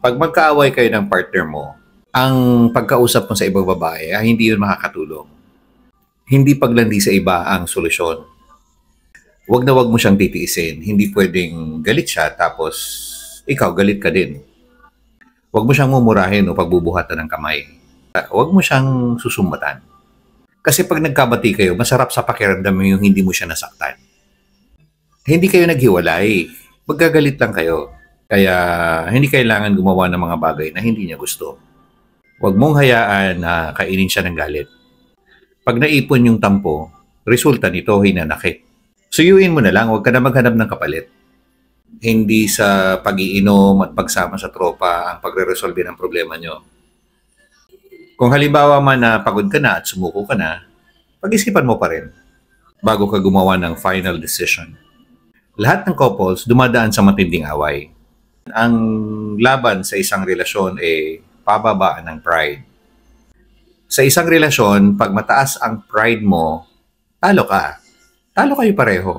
Pag magkaaway kayo ng partner mo, ang pagkausap mo sa ibang babae ay hindi yun makakatulong. Hindi paglandi sa iba ang solusyon. Wag na wag mo siyang titiisin. Hindi pwedeng galit siya tapos ikaw galit ka din. Wag mo siyang mumurahin o pagbubuhatan ng kamay. Wag mo siyang susumbatan. Kasi pag nagkabati kayo, masarap sa pakiramdam yung hindi mo siya nasaktan. Hindi kayo naghiwalay. Magkagalit lang kayo. Kaya hindi kailangan gumawa ng mga bagay na hindi niya gusto. Huwag mong hayaan na kainin siya ng galit. Pag naipon yung tampo, resulta nito hinanakit. Suyuin mo na lang, huwag ka na maghanap ng kapalit. Hindi sa pag-iinom at pagsama sa tropa ang pagre-resolve ng problema nyo. Kung halimbawa man na pagod ka na at sumuko ka na, pag-isipan mo pa rin bago ka gumawa ng final decision. Lahat ng couples dumadaan sa matinding away. Ang laban sa isang relasyon ay pababaan ng pride. Sa isang relasyon, pag mataas ang pride mo, talo ka. Talo kayo pareho.